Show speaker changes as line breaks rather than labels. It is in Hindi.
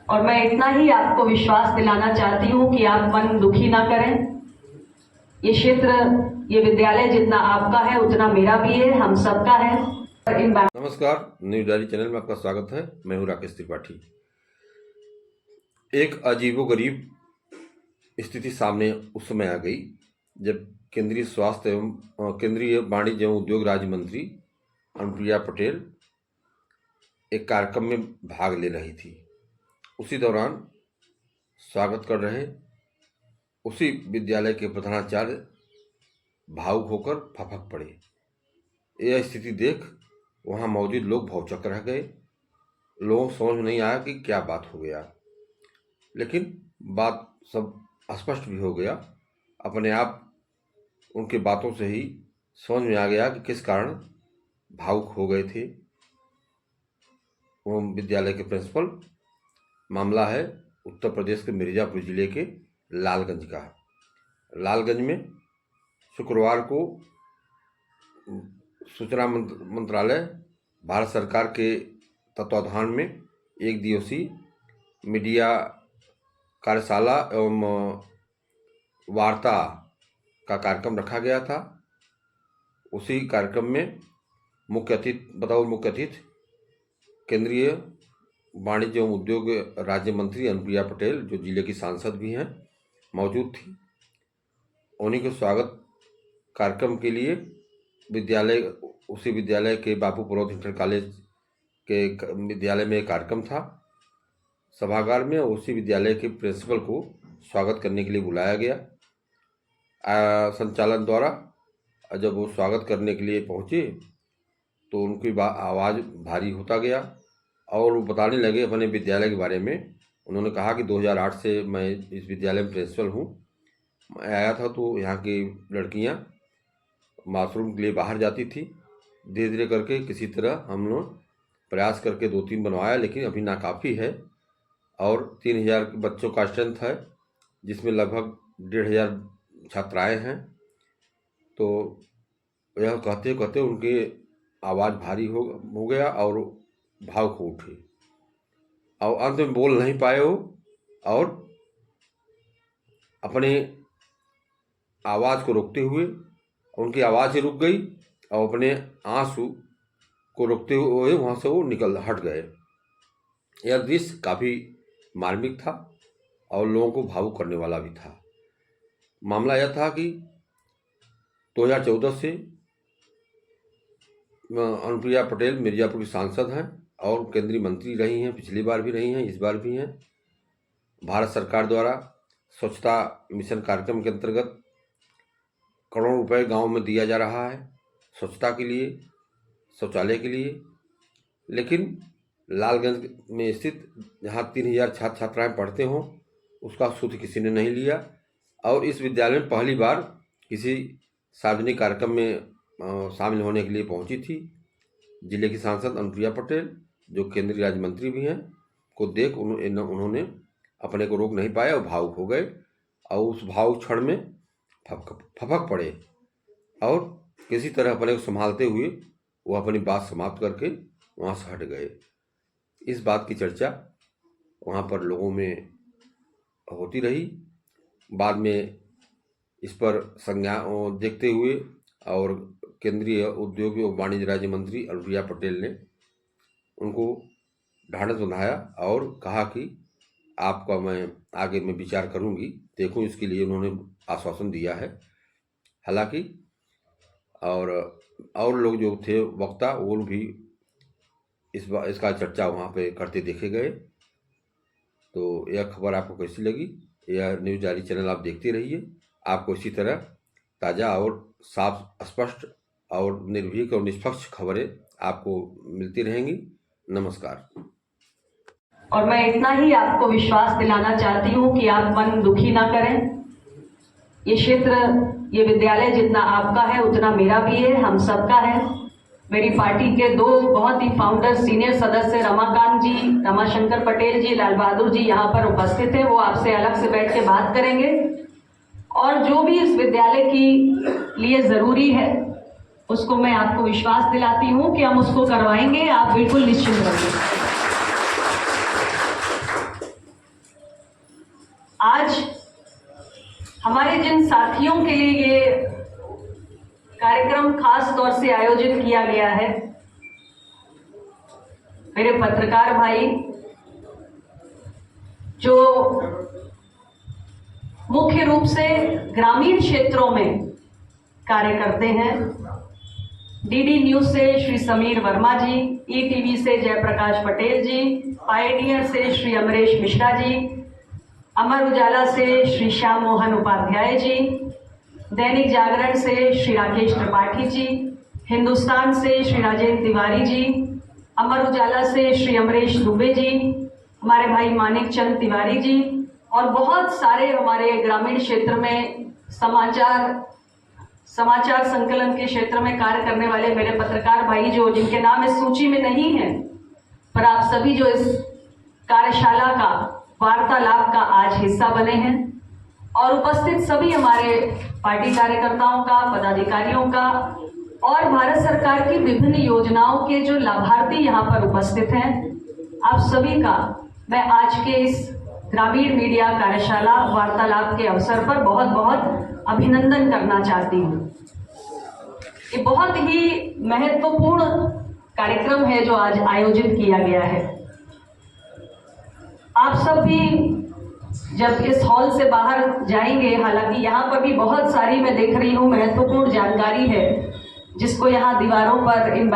और मैं इतना ही आपको विश्वास दिलाना चाहती हूँ कि आप मन दुखी ना करें। ये क्षेत्र, ये विद्यालय जितना आपका है उतना मेरा भी है, हम सबका है।
नमस्कार, न्यूज डायरी चैनल में आपका स्वागत है। मैं हूं राकेश त्रिपाठी। एक अजीबोगरीब स्थिति सामने उस समय आ गई जब केंद्रीय वाणिज्य एवं उद्योग राज्य मंत्री अनुप्रिया पटेल एक कार्यक्रम में भाग ले रही थी। उसी दौरान स्वागत कर रहे उसी विद्यालय के प्रधानाचार्य भावुक होकर फपक पड़े। यह स्थिति देख वहाँ मौजूद लोग भौचक्क रह गए। लोगों को समझ में नहीं आया कि क्या बात हो गया, लेकिन बात सब स्पष्ट भी हो गया। अपने आप उनकी बातों से ही समझ में आ गया कि किस कारण भावुक हो गए थे वो विद्यालय के प्रिंसिपल। मामला है उत्तर प्रदेश के मिर्ज़ापुर जिले के लालगंज का। लालगंज में शुक्रवार को सूचना मंत्रालय भारत सरकार के तत्वाधान में एक दिवसीय मीडिया कार्यशाला एवं वार्ता का कार्यक्रम रखा गया था। उसी कार्यक्रम में मुख्य अतिथि केंद्रीय वाणिज्य एवं उद्योग राज्य मंत्री अनुप्रिया पटेल, जो जिले की सांसद भी हैं, मौजूद थी। उन्हीं के स्वागत कार्यक्रम के लिए उसी विद्यालय के बापू पुरोहित इंटर कॉलेज के विद्यालय में एक कार्यक्रम था सभागार में। उसी विद्यालय के प्रिंसिपल को स्वागत करने के लिए बुलाया गया संचालन द्वारा। जब वो स्वागत करने के लिए पहुँचे तो उनकी आवाज़ भारी होता गया और वो बताने लगे अपने विद्यालय के बारे में। उन्होंने कहा कि 2008 से मैं इस विद्यालय में प्रिंसिपल हूँ। मैं आया था तो यहाँ की लड़कियाँ बाथरूम के लिए बाहर जाती थी। धीरे धीरे करके किसी तरह हम लोग प्रयास करके 2-3 बनवाया, लेकिन अभी नाकाफ़ी है। और 3000 बच्चों का स्ट्रेंथ है, जिसमें लगभग 1500 छात्राएँ हैं। तो यह कहते कहते उनकी आवाज़ भारी हो गया और भावुक हो उठे और अंत में बोल नहीं पाए हो और अपने आवाज़ को रोकते हुए, उनकी आवाज़ ही रुक गई और अपने आंसू को रोकते हुए वहाँ से वो हट गए। यह दृश्य काफ़ी मार्मिक था और लोगों को भावुक करने वाला भी था। मामला यह था कि 2014 से अनुप्रिया पटेल मिर्ज़ापुर की सांसद हैं और केंद्रीय मंत्री रही हैं। पिछली बार भी रही हैं, इस बार भी हैं। भारत सरकार द्वारा स्वच्छता मिशन कार्यक्रम के अंतर्गत करोड़ों रुपए गांव में दिया जा रहा है स्वच्छता के लिए, शौचालय के लिए। लेकिन लालगंज में स्थित जहां 3000 छात्र छात्राएँ पढ़ते हों, उसका सूद किसी ने नहीं लिया। और इस विद्यालय में पहली बार किसी सार्वजनिक कार्यक्रम में शामिल होने के लिए पहुंची थी जिले की सांसद अनुप्रिया पटेल, जो केंद्रीय राज्य मंत्री भी हैं, को देख उन्होंने अपने को रोक नहीं पाया और भावुक हो गए। और उस भावुक क्षण में फपक पड़े और किसी तरह अपने को संभालते हुए वो अपनी बात समाप्त करके वहाँ से हट गए। इस बात की चर्चा वहाँ पर लोगों में होती रही। बाद में इस पर संज्ञा देखते हुए और केंद्रीय उद्योग एवं वाणिज्य राज्य मंत्री अनुप्रिया पटेल ने उनको ढाढ़स बंधाया और कहा कि आपका मैं आगे में विचार करूंगी, देखूं। इसके लिए उन्होंने आश्वासन दिया है। हालांकि और लोग जो थे वक्ता, वो भी इसका चर्चा वहाँ पे करते देखे गए। तो यह खबर आपको कैसी लगी? यह न्यूज डायरी चैनल आप देखते रहिए। आपको इसी तरह ताज़ा और साफ, स्पष्ट और निर्भीक और निष्पक्ष खबरें आपको मिलती रहेंगी। नमस्कार।
और मैं इतना ही आपको विश्वास दिलाना चाहती हूँ कि आप मन दुखी ना करें। ये क्षेत्र, ये विद्यालय जितना आपका है उतना मेरा भी है, हम सबका है। मेरी पार्टी के 2 बहुत ही फाउंडर सीनियर सदस्य रमाकांत जी, रमाशंकर पटेल जी, लाल बहादुर जी यहाँ पर उपस्थित है। वो आपसे अलग से बैठ के बात करेंगे और जो भी इस विद्यालय की लिए ज़रूरी है उसको मैं आपको विश्वास दिलाती हूँ कि हम उसको करवाएंगे। आप बिल्कुल निश्चिंत रहिए। आज हमारे जिन साथियों के लिए ये कार्यक्रम खास तौर से आयोजित किया गया है, मेरे पत्रकार भाई जो मुख्य रूप से ग्रामीण क्षेत्रों में कार्य करते हैं, डीडी न्यूज से श्री समीर वर्मा जी, ईटीवी से जयप्रकाश पटेल जी, पायनियर से श्री अमरेश मिश्रा जी, अमर उजाला से श्री श्याम मोहन उपाध्याय जी, दैनिक जागरण से श्री राकेश त्रिपाठी जी, हिंदुस्तान से श्री राजेंद्र तिवारी जी, अमर उजाला से श्री अमरेश दुबे जी, हमारे भाई मानिक चंद तिवारी जी और बहुत सारे हमारे ग्रामीण क्षेत्र में समाचार संकलन के क्षेत्र में कार्य करने वाले मेरे पत्रकार भाई जो जिनके नाम इस सूची में नहीं है, पर आप सभी जो इस कार्यशाला का वार्तालाप का आज हिस्सा बने हैं और उपस्थित सभी हमारे पार्टी कार्यकर्ताओं का, पदाधिकारियों का और भारत सरकार की विभिन्न योजनाओं के जो लाभार्थी यहाँ पर उपस्थित हैं, आप सभी का मैं आज के इस ग्रामीण मीडिया कार्यशाला वार्तालाप के अवसर पर बहुत बहुत अभिनंदन करना चाहती हूँ। ये बहुत ही महत्वपूर्ण कार्यक्रम है जो आज आयोजित किया गया है। आप सब भी जब इस हॉल से बाहर जाएंगे, हालांकि यहाँ पर भी बहुत सारी मैं देख रही हूँ महत्वपूर्ण जानकारी है जिसको यहाँ दीवारों पर इन